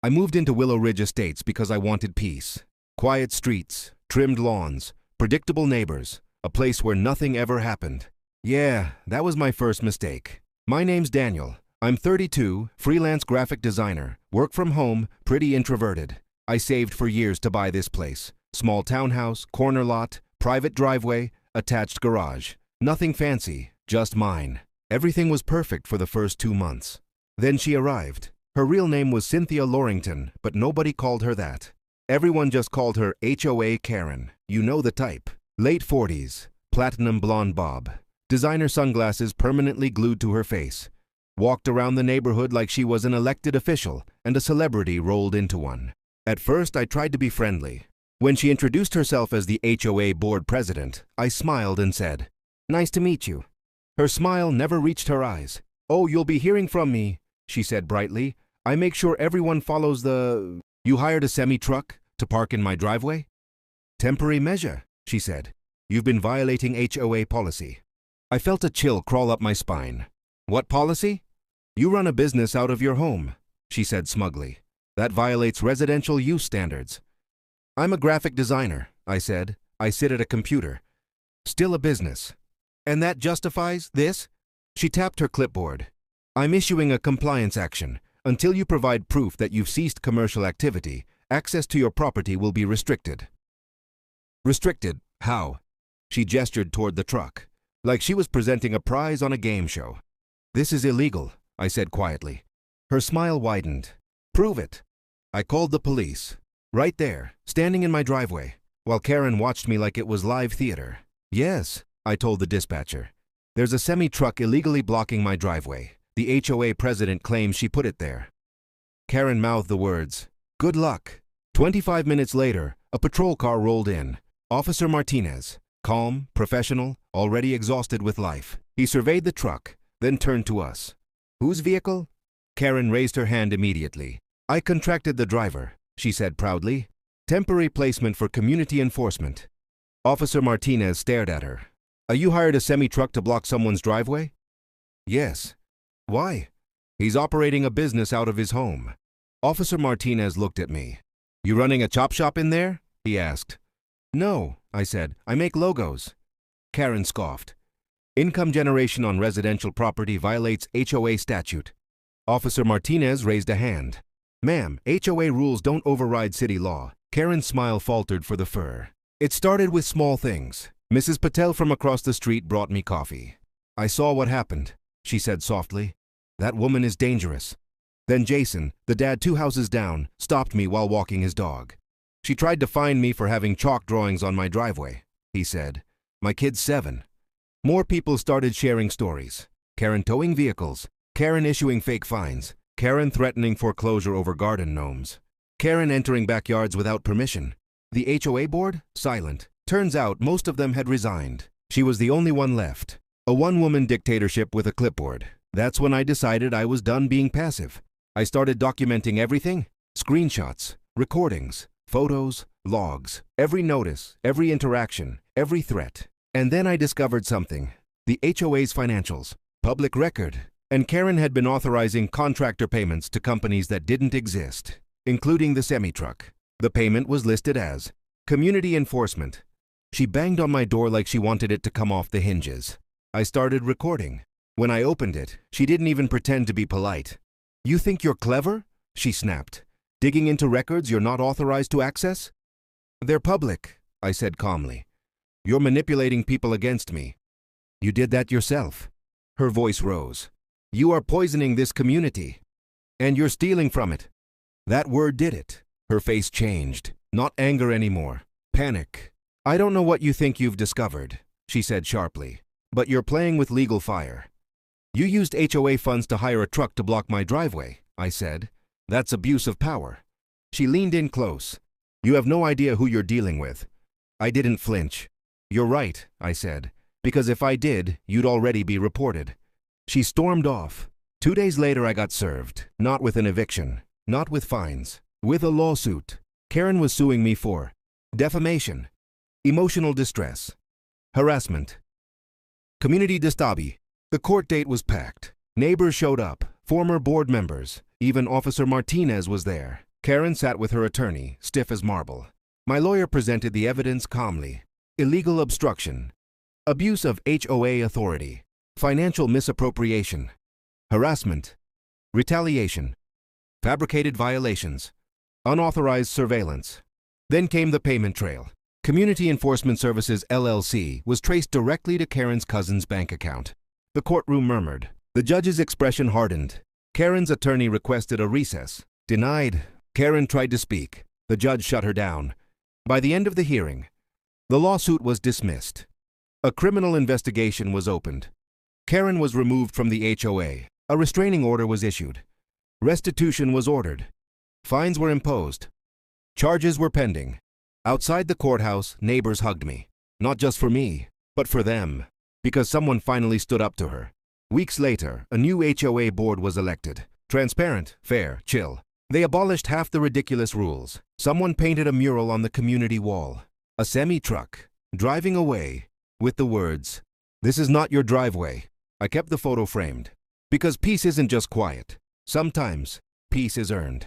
I moved into Willow Ridge Estates because I wanted peace. Quiet streets, trimmed lawns, predictable neighbors, a place where nothing ever happened. Yeah, that was my first mistake. My name's Daniel. I'm 32, freelance graphic designer, work from home, pretty introverted. I saved for years to buy this place. Small townhouse, corner lot, private driveway, attached garage. Nothing fancy, just mine. Everything was perfect for the first 2 months. Then she arrived. Her real name was Cynthia Lorington, but nobody called her that. Everyone just called her HOA Karen. You know the type. Late 40s, platinum blonde bob, designer sunglasses permanently glued to her face. Walked around the neighborhood like she was an elected official and a celebrity rolled into one. At first, I tried to be friendly. When she introduced herself as the HOA board president, I smiled and said, "Nice to meet you." Her smile never reached her eyes. "Oh, you'll be hearing from me," she said brightly. "I make sure everyone follows the... You hired a semi-truck to park in my driveway?" "Temporary measure," she said. "You've been violating HOA policy." I felt a chill crawl up my spine. "What policy?" "You run a business out of your home," she said smugly. "That violates residential use standards." "I'm a graphic designer," I said. "I sit at a computer." "Still a business." "And that justifies this?" She tapped her clipboard. "I'm issuing a compliance action. Until you provide proof that you've ceased commercial activity, access to your property will be restricted." "Restricted? How?" She gestured toward the truck, like she was presenting a prize on a game show. "This is illegal," I said quietly. Her smile widened. "Prove it." I called the police. Right there, standing in my driveway, while Karen watched me like it was live theater. "Yes," I told the dispatcher. "There's a semi-truck illegally blocking my driveway. The HOA president claims she put it there." Karen mouthed the words, "Good luck." 25 minutes later, a patrol car rolled in. Officer Martinez, calm, professional, already exhausted with life. He surveyed the truck, then turned to us. "Whose vehicle?" Karen raised her hand immediately. "I contracted the driver," she said proudly. "Temporary placement for community enforcement." Officer Martinez stared at her. "You hired a semi-truck to block someone's driveway?" "Yes." "Why?" "He's operating a business out of his home." Officer Martinez looked at me. "You running a chop shop in there?" he asked. "No," I said. "I make logos." Karen scoffed. "Income generation on residential property violates HOA statute." Officer Martinez raised a hand. "Ma'am, HOA rules don't override city law." Karen's smile faltered for the fur. "It started with small things. Mrs. Patel from across the street brought me coffee. I saw what happened," she said softly. "That woman is dangerous." Then Jason, the dad 2 houses down, stopped me while walking his dog. "She tried to fine me for having chalk drawings on my driveway," he said. "My kid's 7. More people started sharing stories. Karen towing vehicles, Karen issuing fake fines, Karen threatening foreclosure over garden gnomes, Karen entering backyards without permission. The HOA board? Silent. Turns out most of them had resigned. She was the only one left. A one-woman dictatorship with a clipboard. That's when I decided I was done being passive. I started documenting everything. Screenshots, recordings, photos, logs, every notice, every interaction, every threat. And then I discovered something. The HOA's financials. Public record. And Karen had been authorizing contractor payments to companies that didn't exist, including the semi-truck. The payment was listed as community enforcement. She banged on my door like she wanted it to come off the hinges. I started recording. When I opened it, she didn't even pretend to be polite. "You think you're clever?" she snapped. "Digging into records you're not authorized to access?" "They're public," I said calmly. "You're manipulating people against me." "You did that yourself." Her voice rose. "You are poisoning this community. And you're stealing from it." That word did it. Her face changed. Not anger anymore. Panic. "I don't know what you think you've discovered," she said sharply, "but you're playing with legal fire." "You used HOA funds to hire a truck to block my driveway," I said. "That's abuse of power." She leaned in close. "You have no idea who you're dealing with." I didn't flinch. "You're right," I said, "because if I did, you'd already be reported." She stormed off. 2 days later I got served, not with an eviction, not with fines, with a lawsuit. Karen was suing me for defamation, emotional distress, harassment, community disturbance. The court date was packed. Neighbors showed up, former board members, even Officer Martinez was there. Karen sat with her attorney, stiff as marble. My lawyer presented the evidence calmly. Illegal obstruction, abuse of HOA authority, financial misappropriation, harassment, retaliation, fabricated violations, unauthorized surveillance. Then came the payment trail. Community Enforcement Services LLC was traced directly to Karen's cousin's bank account. The courtroom murmured. The judge's expression hardened. Karen's attorney requested a recess. Denied. Karen tried to speak. The judge shut her down. By the end of the hearing, the lawsuit was dismissed. A criminal investigation was opened. Karen was removed from the HOA. A restraining order was issued. Restitution was ordered. Fines were imposed. Charges were pending. Outside the courthouse, neighbors hugged me. Not just for me, but for them. Because someone finally stood up to her. Weeks later, a new HOA board was elected. Transparent, fair, chill. They abolished half the ridiculous rules. Someone painted a mural on the community wall. A Semitruck, driving away, with the words, "This is not your driveway." I kept the photo framed. Because peace isn't just quiet. Sometimes, peace is earned.